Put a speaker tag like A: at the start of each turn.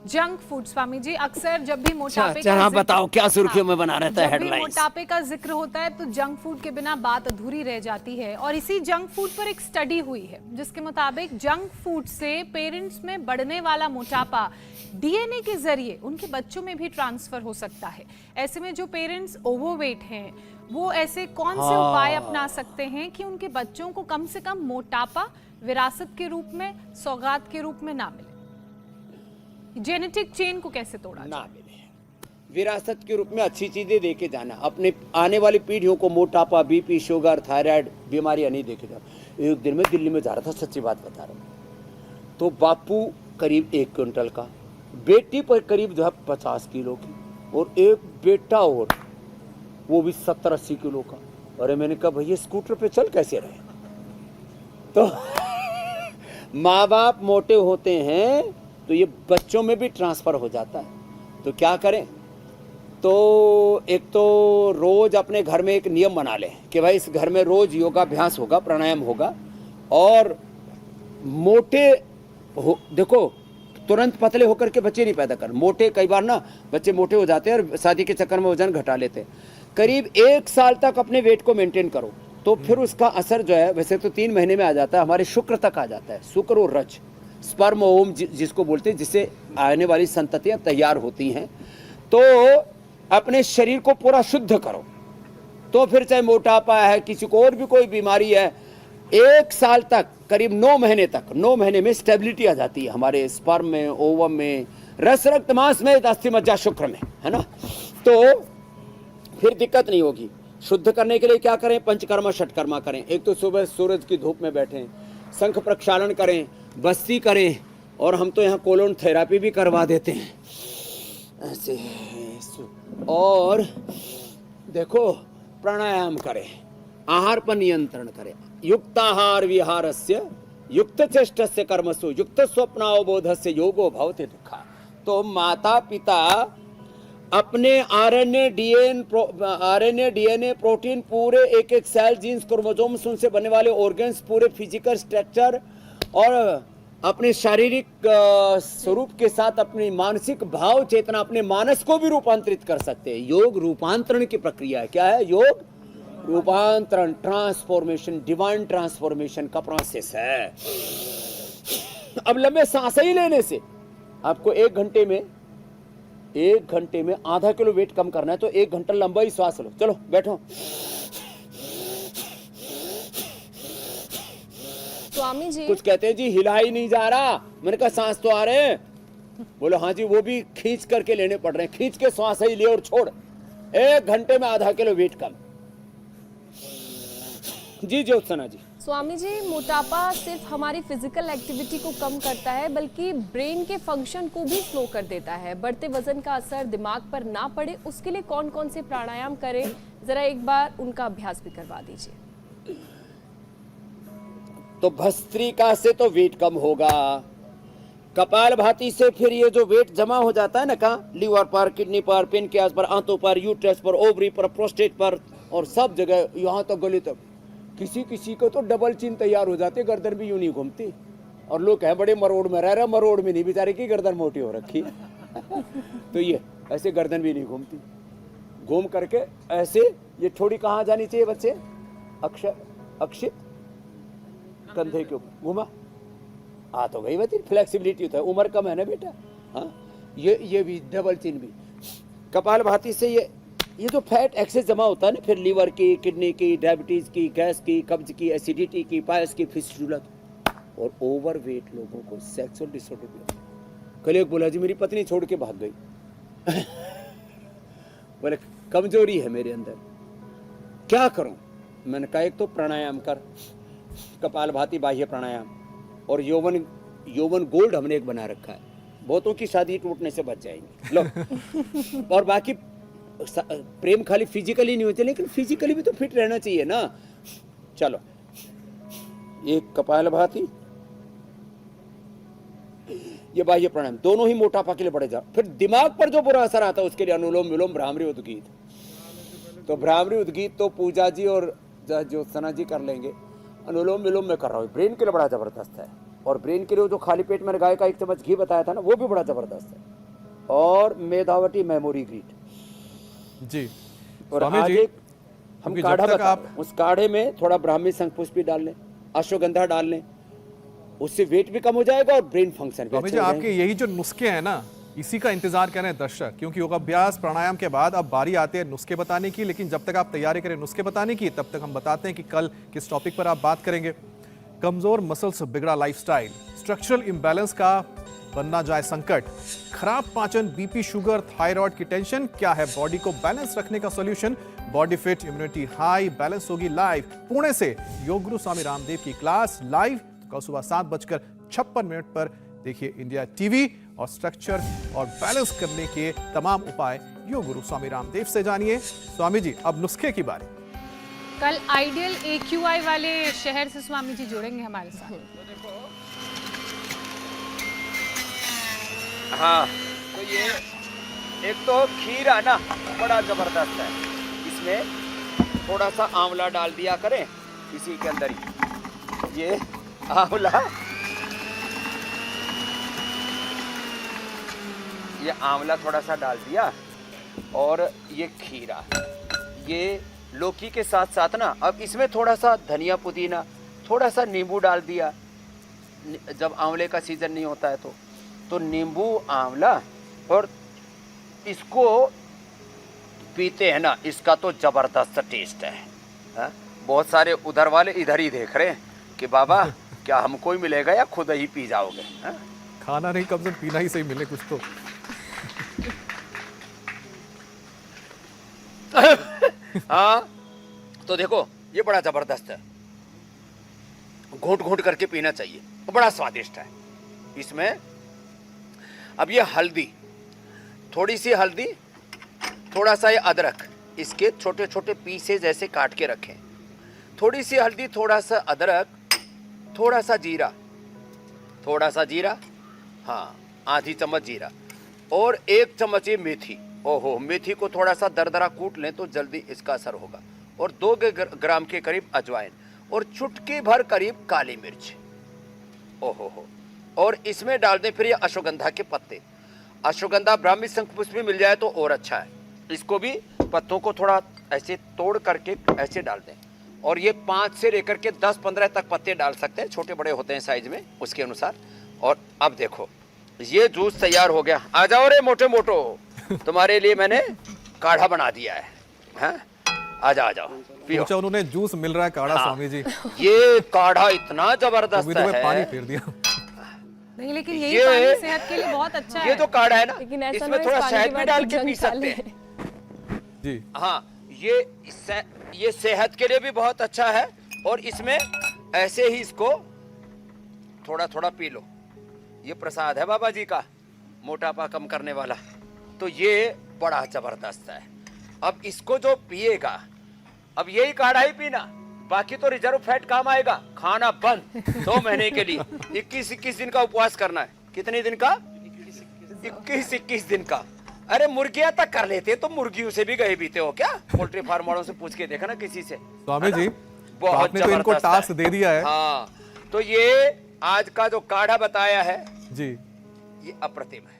A: Junk food Swami ji, अक्सर जब भी मोटापे
B: अच्छा, हाँ बताओ क्या सुर्खियों में बना रहता है
A: जब भी
B: हेडलाइंस।
A: मोटापे का जिक्र होता है तो जंक फूड के बिना बात अधूरी रह जाती है। और इसी जंक फूड पर एक स्टडी हुई है जिसके मुताबिक जंक फूड से पेरेंट्स में बढ़ने वाला मोटापा डीएनए के जरिए उनके बच्चों में भी ट्रांसफर हो सकता है। ऐसे में जो पेरेंट्स ओवरवेट हैं वो ऐसे कौन से उपाय अपना सकते हैं कि उनके बच्चों को कम से कम मोटापा विरासत के रूप में, सौगात के रूप में ना मिले? जेनेटिक चेन को कैसे तोड़ा
B: ना मिले, विरासत के रूप में अच्छी चीजें देके जाना। अपने आने वाली पीढ़ियों को मोटापा, बीपी, शुगर, थायराइड बीमारियां नहीं देके जाना। एक दिन में दिल्ली में जा रहा था, सच्ची बात बता रहा हूँ, तो बापू करीब 1 क्विंटल का, बेटी पर करीब जो है 50 किलो की, और एक बेटा और वो भी 70-80 किलो का। अरे मैंने कहा भैया स्कूटर पे चल कैसे रहे? तो माँ बाप मोटे होते हैं तो ये बच्चों में भी ट्रांसफर हो जाता है। तो क्या करें? तो एक तो रोज अपने घर में एक नियम बना लें कि भाई इस घर में रोज योगाभ्यास होगा, प्राणायाम होगा, और मोटे हो, देखो तुरंत पतले होकर के बच्चे नहीं पैदा कर। मोटे कई बार ना बच्चे मोटे हो जाते हैं और शादी के चक्कर में वजन घटा लेते हैं। करीब 1 साल तक अपने वेट को मेंटेन करो तो फिर उसका असर जो है, वैसे तो 3 महीने में आ जाता है, हमारे शुक्र तक आ जाता है। शुक्र और रज, स्पर्म ओम जिसको बोलते हैं, जिससे आने वाली संततियां तैयार होती हैं। तो अपने शरीर को पूरा शुद्ध करो तो फिर चाहे मोटापा है, किसी को और भी कोई बीमारी है, 1 साल तक, करीब 9 महीने तक, 9 महीने में स्टेबिलिटी आ जाती है हमारे स्पर्म में, ओवम में, रस, रक्त, मांस में, अस्थि, मज्जा, शुक्र में, है ना। तो फिर दिक्कत नहीं होगी। शुद्ध करने के लिए क्या करें? पंचकर्मा षटकर्मा करें। एक तो सुबह सूरज की धूप में बैठें, शंख प्रक्षालन करें, बस्ती करें, और हम तो यहाँ कोलोन थेरापी भी करवा देते हैं ऐसे। और देखो प्राणायाम करें, आहार पर नियंत्रण करें। युक्ताहार विहारस्य युक्त चेष्टस्य कर्मसु युक्त स्वप्नावबोधस्य योगो भवति दुःखा। तो माता पिता अपने आरएनए डीएनए प्रोटीन, पूरे एक एक सेल, जीन्स, क्रोमोसोम्स, उनसे बनने वाले ऑर्गन्स, पूरे फिजिकल स्ट्रक्चर, और अपने शारीरिक स्वरूप के साथ अपनी मानसिक भाव चेतना, अपने मानस को भी रूपांतरित कर सकते हैं। योग रूपांतरण की प्रक्रिया है। क्या है योग? रूपांतरण, ट्रांसफॉर्मेशन, डिवाइन ट्रांसफॉर्मेशन का प्रोसेस है। अब लंबे सांसें ही लेने से आपको 1 घंटे में आधा किलो वेट कम करना है, तो 1 घंटा लंबा ही श्वास लो। चलो बैठो।
C: स्वामी जी
B: कुछ कहते हैं जी हिला ही नहीं जा रहा। मैंने कहा सांस तो आ रहे हैं। बोलो हाँ जी, वो भी खींच करके लेने पड़ रहे हैं। खींच के श्वास ही ले और छोड़। 1 घंटे में आधा किलो वेट कम। जी ज्योत्सना जी।
C: स्वामी जी, मोटापा सिर्फ हमारी फिजिकल एक्टिविटी को कम करता है बल्कि ब्रेन के फंक्शन को भी स्लो कर देता है। बढ़ते वजन का असर दिमाग पर ना पड़े उसके लिए कौन कौन से प्राणायाम करें, जरा एक बार उनका अभ्यास भी करवा दीजिए।
B: तो भस्त्रिका से तो वेट कम होगा, कपालभाति से फिर ये जो वेट जमा हो जाता है ना, कहाँ? लीवर पर, किडनी पर, पेनक्रियास पर, आंतों पर, यूट्रस पर, ओवरी पर, प्रोस्टेट पर, और सब जगह, यहाँ तक गले तक। किसी किसी को तो डबल चिन तैयार हो जाती, गर्दन भी यूं नहीं घूमती, और लोग हैं बड़े मरोड़ में रह रहे, मरोड़ में नहीं, बेचारे की गर्दन मोटी हो रखी। तो ये ऐसे गर्दन भी नहीं घूमती। घूम करके ऐसे, ये थोड़ी कहाँ जानी चाहिए बच्चे? अक्षित कंधे के ऊपर घुमा, आ तो गई बच्ची। फ्लेक्सिबिलिटी होता है, उम्र कम है ना बेटा। हाँ, ये भी डबल चिन भी। कपालभाति से ये जो फैट एक्सेस जमा होता है ना, फिर लीवर की, किडनी की, डायबिटीज की, गैस की, कब्ज की, एसिडिटी की, पायस की, फिस्टुला की, और ओवरवेट लोगों को सेक्सुअल डिसऑर्डर भी। कल एक बोला जी मेरी पत्नी छोड़ के भाग गई। बोले कमजोरी है मेरे अंदर, क्या करूं? मैंने कहा एक तो प्राणायाम कर, कपालभाति, बाह्य प्राणायाम, और यौवन गोल्ड हमने एक बना रखा है, बहुतों की शादी टूटने से बच जाएंगे। लो। और बाकी प्रेम खाली फिजिकली नहीं होते, लेकिन फिजिकली भी तो फिट रहना चाहिए ना। चलो, एक कपालभाति, ये बाह्य प्राणायाम, दोनों ही मोटापा के लिए बढ़े जा। फिर दिमाग पर जो बुरा असर आता है उसके लिए अनुलोम विलोम, भ्रामरी उद्गीत। तो भ्रामरी उद्गीत तो पूजा जी और ज्योत्सना जी कर लेंगे। अनुलोम विलोम में कर रहा हूँ, ब्रेन के लिए बड़ा जबरदस्त है। और ब्रेन के लिए जो खाली पेट में गाय का 1 चम्मच घी बताया था ना, वो भी बड़ा जबरदस्त है। और मेधावटी मेमोरी ग्रीट।
D: जी
B: और
D: स्वामी
B: आज
D: जी,
B: एक हम
D: क्योंकि
B: काढ़ा
D: जब तक
B: बता
D: आप
B: रहे हैं, उस काढ़े में थोड़ा ब्राह्मी शंखपुष्पी डाल लें, अश्वगंधा डाल लें, उससे वेट भी कम हो जाएगा और ब्रेन फंक्शन भी
D: स्वामी
B: अच्छे
D: जी,
B: हो
D: आपके
B: जाएंगे।
D: यही जो नुस्खे हैं ना, इसी का इंतजार कर रहे हैं दर्शक, क्योंकि योगाभ्यास प्राणायाम के बाद अब बारी आती है नुस्खे बताने की। लेकिन जब तक आप तैयारी करें नुस्खे बताने की, तब तक हम बताते हैं कि कल किस टॉपिक पर आप बात करेंगे। कमजोर मसल्स, बिगड़ा लाइफस्टाइल, स्ट्रक्चरल इंबैलेंस का बनना जाए संकट, खराब पाचन, बीपी, शुगर, थायराइड की टेंशन, क्या है बॉडी को बैलेंस रखने का solution? Body fit, immunity high, balance होगी लाइव। पुणे से योग गुरु स्वामी रामदेव की क्लास लाइव कल सुबह 7:56 पर देखिए इंडिया टीवी। और स्ट्रक्चर और बैलेंस करने के तमाम उपाय योग गुरु स्वामी रामदेव से जानिए। स्वामी जी, अब नुस्खे की बारी।
A: कल आइडियल AQI वाले शहर से स्वामी जी जुड़ेंगे हमारे साथ।
B: हाँ, तो ये एक तो खीरा ना बड़ा जबरदस्त है, इसमें थोड़ा सा आंवला डाल दिया करें इसी के अंदर ही। ये आंवला थोड़ा सा डाल दिया और ये खीरा, ये लौकी के साथ साथ ना अब इसमें थोड़ा सा धनिया पुदीना, थोड़ा सा नींबू डाल दिया। जब आंवले का सीजन नहीं होता है तो नींबू आंवला, और इसको पीते हैं ना, इसका तो जबरदस्त टेस्ट है। हा? बहुत सारे उधर वाले इधर ही देख रहे हैं कि बाबा क्या हमको ही मिलेगा या खुद ही पी जाओगे? हा?
D: खाना नहीं, कम से कम पीना ही सही मिले कुछ तो।
B: हाँ, तो देखो ये बड़ा जबरदस्त है, घोंट घोंट करके पीना चाहिए, बड़ा स्वादिष्ट है। इसमें अब ये हल्दी, थोड़ी सी हल्दी, थोड़ा सा ये अदरक, इसके छोटे छोटे पीसेज ऐसे काट के रखें। थोड़ी सी हल्दी, थोड़ा सा अदरक, थोड़ा सा जीरा, हाँ आधी चम्मच जीरा, और 1 चम्मच ये मेथी। ओहो, मेथी को थोड़ा सा दरदरा कूट लें तो जल्दी इसका असर होगा। और 2 ग्राम के करीब अजवाइन, और चुटकी भर करीब काली मिर्च। ओहो हो, और इसमें डाल दें फिर ये अश्वगंधा के पत्ते। अश्वगंधा ब्राह्मी शंखपुष्पी मिल जाए तो और अच्छा है। इसको भी पत्तों को थोड़ा ऐसे तोड़ करके ऐसे डाल दें, और ये 5 से लेकर के 10-15 तक पत्ते डाल सकते हैं, छोटे बड़े होते हैं साइज में उसके अनुसार। और अब देखो ये जूस तैयार हो गया। आ जाओ रे मोटे मोटो, तुम्हारे लिए मैंने काढ़ा बना दिया है। हाँ? आ जाओ पियो।
D: सोचा उन्होंने जूस मिल रहा है काढ़ा।
B: हाँ,
D: स्वामी जी,
B: ये काढ़ा इतना जबरदस्त
D: उम्मीद में पानी
B: है।
D: फेर दिया।
A: नहीं, लेकिन यही पानी सेहत के लिए बहुत अच्छा
B: ये
A: है।
B: जो काढ़ा है ना,
C: लेकिन ऐसा
B: इसमें
C: ना
B: थोड़ा
C: इस पानी
B: शहद
C: के
B: भी
C: बाद
B: डाल
C: कुछ
B: के पी
C: जंग खा
B: सकते
C: ले।
B: हैं।
D: जी
B: हाँ, ये सेहत के लिए भी बहुत अच्छा है। और इसमें ऐसे ही इसको थोड़ा थोड़ा पी लो। ये प्रसाद है बाबा जी का, मोटापा कम करने वाला। तो ये बड़ा जबरदस्त है। अब इसको जो पिएगा, अब यही काढ़ा ही पीना, बाकी तो रिजर्व फैट काम आएगा। खाना बंद 2 महीने के लिए। 21 दिन का उपवास करना है। कितने दिन का? 21 दिन का। अरे मुर्गियां तक कर लेते, तो मुर्गियों से भी गए बीते हो क्या? पोल्ट्री फार्म वालों से पूछ के देखा ना किसी से।
D: स्वामी जी, तो
B: बहुत
D: आपने तो इनको
B: जबरदस्त
D: टास्क
B: है।
D: दे दिया है।
B: हाँ, तो ये आज का जो काढ़ा बताया है
D: जी,
B: ये अप्रतिम है।